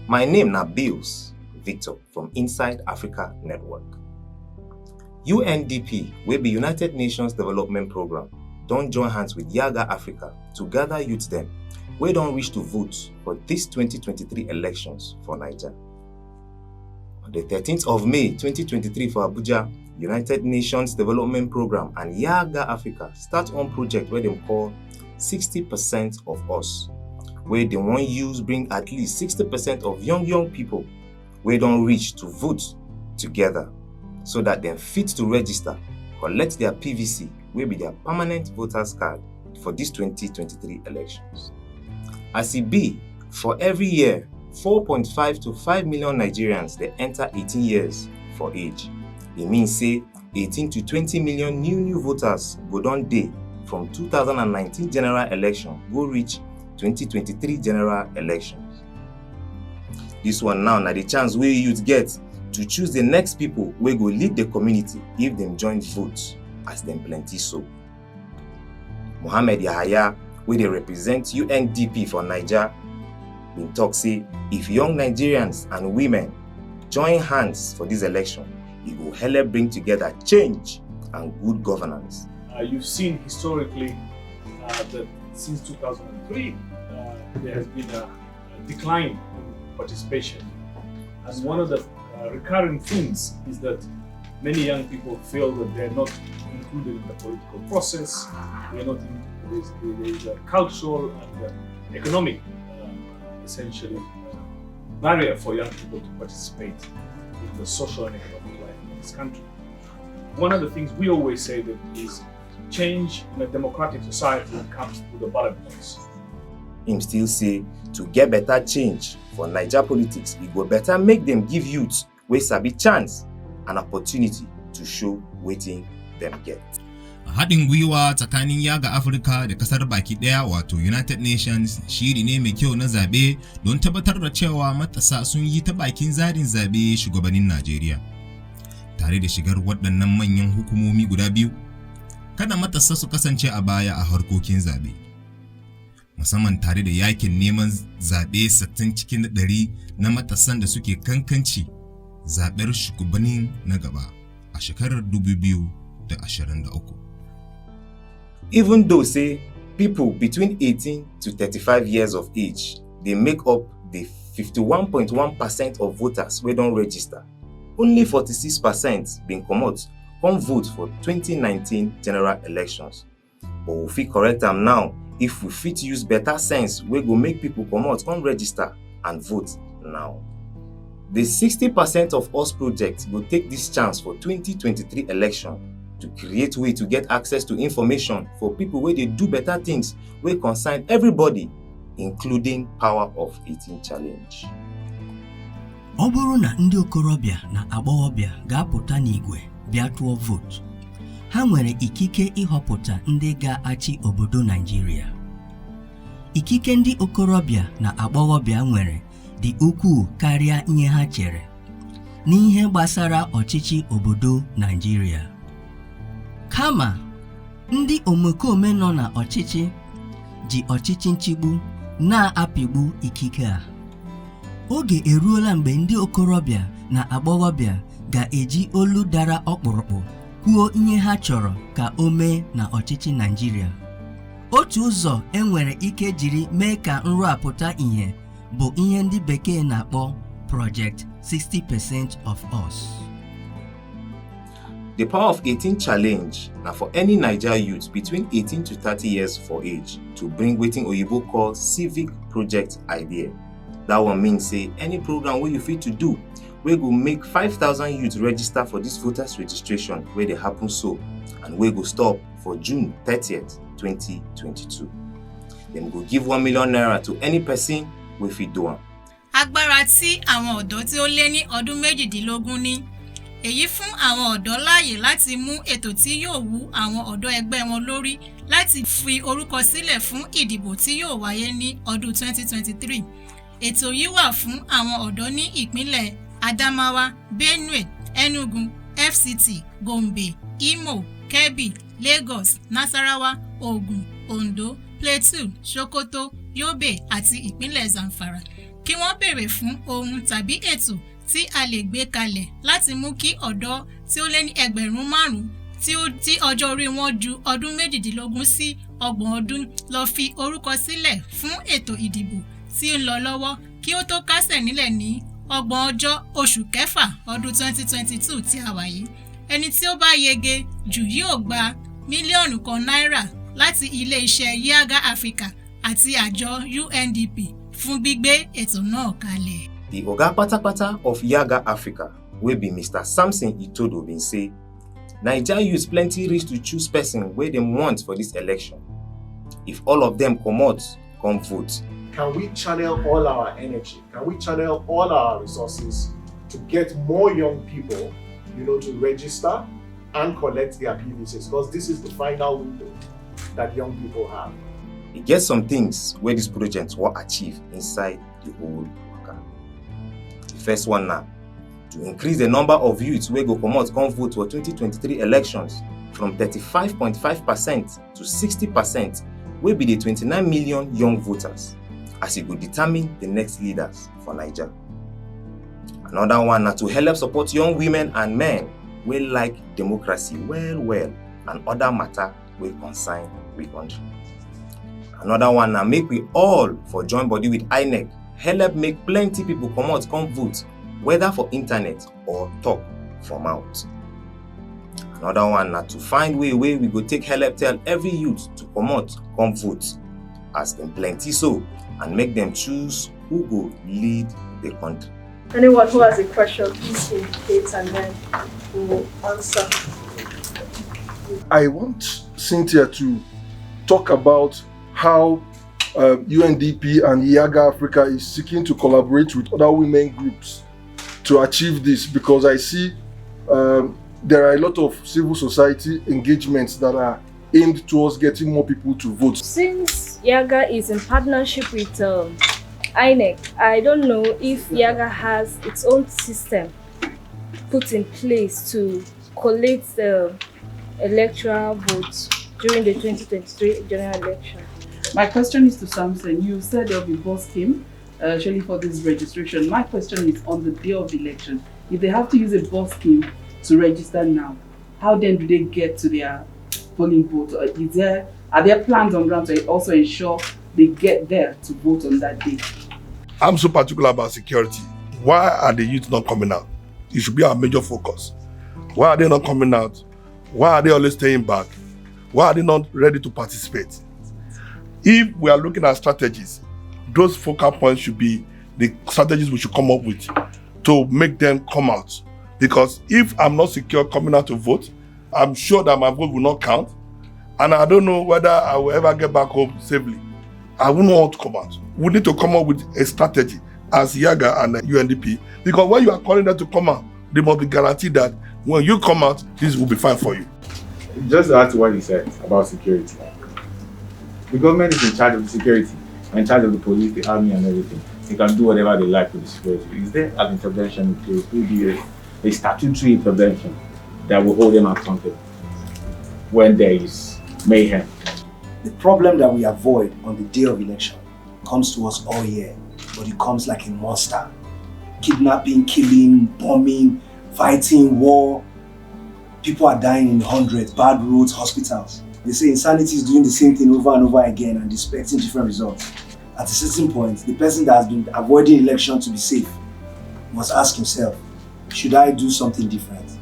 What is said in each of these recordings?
My name na Bills Victor from Inside Africa Network. UNDP, wey be United Nations Development Programme, don join hands with Yiaga Africa to gather youth dem wey don reach to vote for dis 2023 elections for Niger. On the 13th of May 2023 for Abuja, United Nations Development Programme and Yiaga Africa start one project wey dem call 60% of Us, wey dem wan use bring at least 60% of young people wey don reach to vote together so that dem fit to register, collect their PVC wey be their permanent voters card for dis 2023 elections. As e be, for every year, 4.5 to 5 million Nigerians dey enter 18 years for age. E mean say 18 to 20 million new voters go don dey from 2019 general election go reach 2023 general elections. Dis one now na the chance wey youth get to choose the next people wey go lead the community if dem join vote as dem plenty so. Mohammed Yahaya, wey dey represent UNDP for Niger, bin talk say if young Nigerians and women join hands for dis election, e go help bring together change and good governance. You've seen historically that since 2003, there has been a decline in participation. And one of the recurring themes is that many young people feel that they're not included in the political process. They're not there is a cultural and economic, essentially, barrier for young people to participate in the social and economic life of this country. One of the things we always say that is change in a democratic society comes through the ballot box. Him still say to get better change for Niger politics, e go better make them give youth wey sabi chance and opportunity to show wetin dem get. Haɗin gwiwa tsakanin Yiaga Afirka da ƙasar baki ɗaya wato United Nations shiri ne mai kyau na zaɓe don tabbatar da cewa matasa sun yi ta bakin zarin zaɓe shugabannin Najeriya. Tare da shigar waɗannan manyan hukumomi guda biyu, kada matasa su kasance a baya a harkokin zaɓe. Musamman tare da yakin neman zaɓe 60 cikin 100 na matasan da suke kankanci zaɓen shugabannin na gaba a shekarar 2023. Even though say people between 18 to 35 years of age, they make up the 51.1% of voters wey don register, only 46% bin comot come vote for 2019 general elections. But we fit correct am now if we fit use better sense wey go make people comot come register and vote now. The 60% of Us project go take this chance for 2023 election to create way to get access to information for people wey dey do better things wey concern everybody, including Power of 18 challenge. Ọ bụrụ na ndị okorobịa na agbọghọbịa ga-apụta n'igwe bịa tụọ vote, ha nwere ikike ịhọpụta ndị ga-achị obodo Nigeria. Ikike ndị okorobịa na agbọghọbịa nwere dị ukwuu karịa ihe ha chere n'ihe gbasara ọchịchị obodo Nigeria. Kama, ndị omekome nọ na ọchịchị ji ọchịchị nchigbu na-apịgbu ikike a. Oge eruola mgbe ndị okorobịa na agbọghọbịa ga-eji olu dara ọkpụrụkpụ kwuo ihe ha chọrọ ka o mee na ọchịchị Nigeria. Otu ụzọ enwere ike jiri mee ka nrụapụta ihe bụ ihe ndị bekee na-akpọ Project 60% of Us. The Power of 18 challenge na for any Niger youth between 18 to 30 years for age to bring wetin Oyibo call civic project idea. That one means say any program wey you fit to do wey go make 5,000 youth register for this voters registration wey dey happen so and wey go stop for June 30th, 2022. Dem go give 1 million naira to any person wey fit do am. Agbára tí àwọn ọ̀dọ́ tí ó lé ní ọdún 18 ní. Èyí fún àwọn ọ̀dọ́ láàyè láti mú ètò tí yóò wú àwọn ọ̀dọ́ ẹgbẹ́ wọn lórí láti fi orúkọ sílẹ̀ fún ìdìbò tí yóò wáyé ní ọdún 2023. Ètò yìí wà fún àwọn ọ̀dọ́ ní ìpínlẹ̀ Adamawa, Benue, Enugu, FCT, Gombe, Imo, Kebbi, Lagos, Nasarawa, Ogun, Ondo, Plateau, Sokoto, Yobe àti ìpínlẹ̀ Zamfara. kí wọ́n béèrè fún ohun tàbí ètò tí a lè gbé kalẹ̀ láti mú kí ọ̀dọ́ tí ó lé ní 5,000 tí ọjọ́ orí wọn ju ọdún 18 sí 30 ọdún lọ fi orúkọ sílẹ̀ fún ètò ìdìbò tí ń lọ lọ́wọ́ kí ó tó kásẹ̀ nílẹ̀ ní 30 oṣù kẹfà ọdún 2022 tí a wà yìí. Ẹni tí ó bá yege jù yóò gba mílíọ̀nù kan náírà láti ilé-iṣẹ́ Yiaga Africa àti àjọ UNDP fún gbígbé ètò náà kalẹ̀. The Oga Patapata of Yiaga Africa, wey be Mr. Samson Itodo, bin say, Naija youth plenty reach to choose person wey dem want for this election. If all of them comot, come vote. Can we channel all our energy? Can we channel all our resources to get more young people, to register and collect their PVCs? Because this is the final window that young people have. E get some things where this project will achieve inside the whole waka. The first one now, to increase the number of youths wey go comot come vote for 2023 elections from 35.5% to 60%, wey be the 29 million young voters, as e go determine the next leaders for Naija. Another one na to help support young women and men wey like democracy well and other matter wey concern we country. Another one na make we all for join body with INEC, help make plenty people comot come vote, whether for internet or talk for mouth. Another one na to find way wey we go take help tell every youth to comot come vote, as dem plenty so, and make them choose who go lead the country. Anyone who has a question, please indicate and then we'll answer. I want Cynthia to talk about how UNDP and Yiaga Africa is seeking to collaborate with other women groups to achieve this, because I see there are a lot of civil society engagements that are aimed towards getting more people to vote. Since Yiaga is in partnership with INEC, I don't know if Yiaga has its own system put in place to collect the electoral votes during the 2023 general election. My question is to Samson. You said there will be bus scheme actually for this registration. My question is on the day of the election. If they have to use a bus scheme to register now, how then do they get to their polling booth? Are there plans on ground to also ensure they get there to vote on that day? I'm so particular about security. Why are the youth not coming out? It should be our major focus. Why are they not coming out? Why are they always staying back? Why are they not ready to participate? If we are looking at strategies, those focal points should be the strategies we should come up with to make them come out. Because if I'm not secure coming out to vote, I'm sure that my vote will not count. And I don't know whether I will ever get back home safely. I will not want to come out. We need to come up with a strategy as Yiaga and UNDP. Because when you are calling them to come out, they must be guaranteed that when you come out, this will be fine for you. Just to add to what he said about security. The government is in charge of the security, in charge of the police, the army and everything. They can do whatever they like with the security. Is there an intervention in place? Will be a statutory intervention that will hold them accountable when there is mayhem? The problem that we avoid on the day of election comes to us all year, but it comes like a monster. Kidnapping, killing, bombing, fighting, war. People are dying in hundreds, bad roads, hospitals. They say insanity is doing the same thing over and over again and expecting different results. At a certain point, the person that has been avoiding election to be safe must ask himself, should I do something different?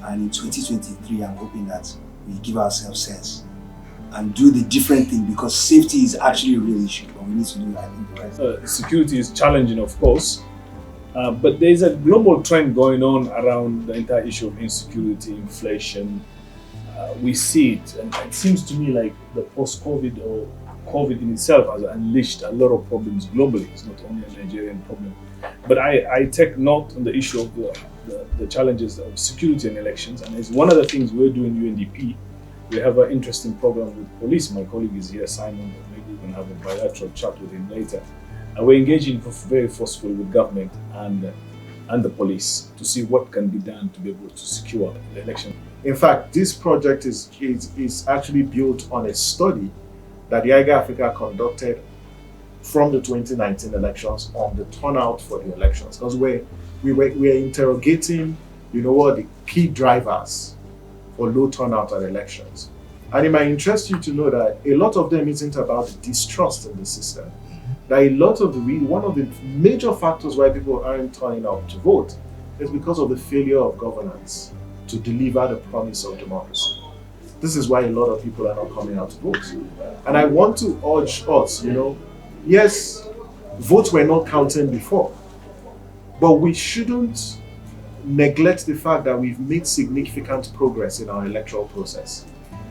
And in 2023, I'm hoping that we give ourselves sense and do the different thing, because safety is actually a real issue, but we need to do, I think, the right thing. Security is challenging, of course, but there's a global trend going on around the entire issue of insecurity, inflation. We see it, and it seems to me like the post-COVID or COVID in itself has unleashed a lot of problems globally. It's not only a Nigerian problem. But I take note on the issue of the challenges of security and elections, and it's one of the things we're doing UNDP. We have an interesting program with police. My colleague is here, Simon. Maybe we can have a bilateral chat with him later. And we're engaging very forcefully with government and the police to see what can be done to be able to secure the election. In fact, this project is actually built on a study that Yiaga Africa conducted from the 2019 elections on the turnout for the elections, because we're interrogating, what the key drivers for low turnout at elections. And it might interest you to know that a lot of them isn't about distrust in the system. That a lot of one of the major factors why people aren't turning out to vote is because of the failure of governance to deliver the promise of democracy. This is why a lot of people are not coming out to vote. And I want to urge us, yes, votes were not counting before, but we shouldn't neglect the fact that we've made significant progress in our electoral process.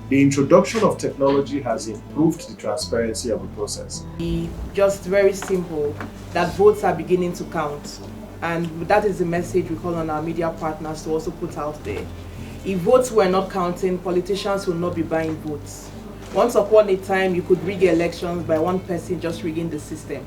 The introduction of technology has improved the transparency of the process. Just very simple, that votes are beginning to count. And that is the message we call on our media partners to also put out there. If votes were not counting, politicians will not be buying votes. Once upon a time, you could rig elections by one person just rigging the system.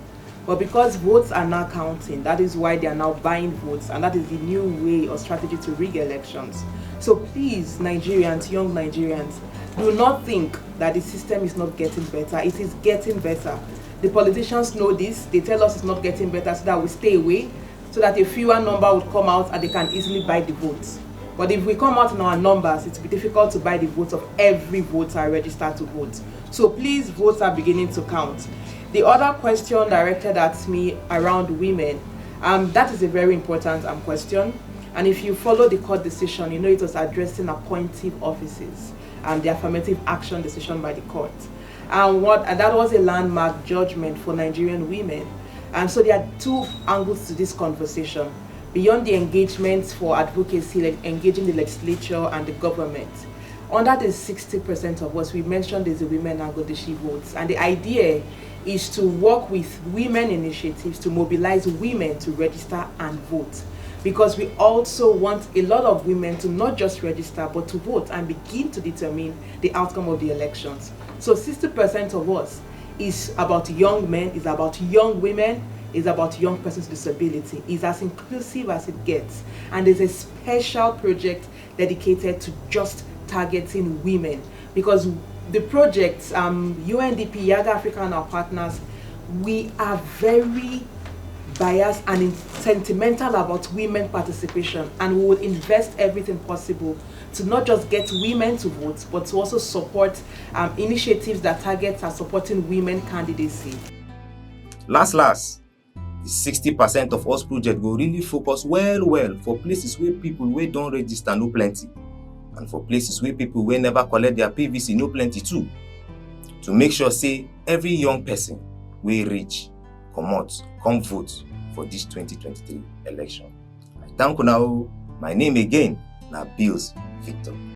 But because votes are now counting, that is why they are now buying votes, and that is the new way or strategy to rig elections. So please, Nigerians, young Nigerians, do not think that the system is not getting better. It is getting better. The politicians know this. They tell us it's not getting better so that we stay away, so that a fewer number would come out and they can easily buy the votes. But if we come out in our numbers, it will be difficult to buy the votes of every voter registered to vote. So please, votes are beginning to count. The other question directed at me around women, that is a very important question. And if you follow the court decision, it was addressing appointive offices and the affirmative action decision by the court. And that was a landmark judgment for Nigerian women. And so there are two angles to this conversation. Beyond the engagements for advocacy, like engaging the legislature and the government, under the 60% of us, we mentioned there's a women angle, the she votes. And the idea is to work with women initiatives to mobilize women to register and vote. Because we also want a lot of women to not just register, but to vote and begin to determine the outcome of the elections. So 60% of us is about young men, is about young women, is about young persons with disability. It's as inclusive as it gets. And there's a special project dedicated to just targeting women. Because the project, UNDP, Yiaga Africa and our partners, we are very biased and sentimental about women participation, and we will invest everything possible to not just get women to vote, but to also support initiatives that target supporting women candidacy. Last, the 60% of us project will really focus well for places where people wey don't register no plenty, and for places where people wey never collect their PVC no plenty too, to make sure say every young person wey reach come vote for this 2023 election. I thank you now. My name again na Bills Victor.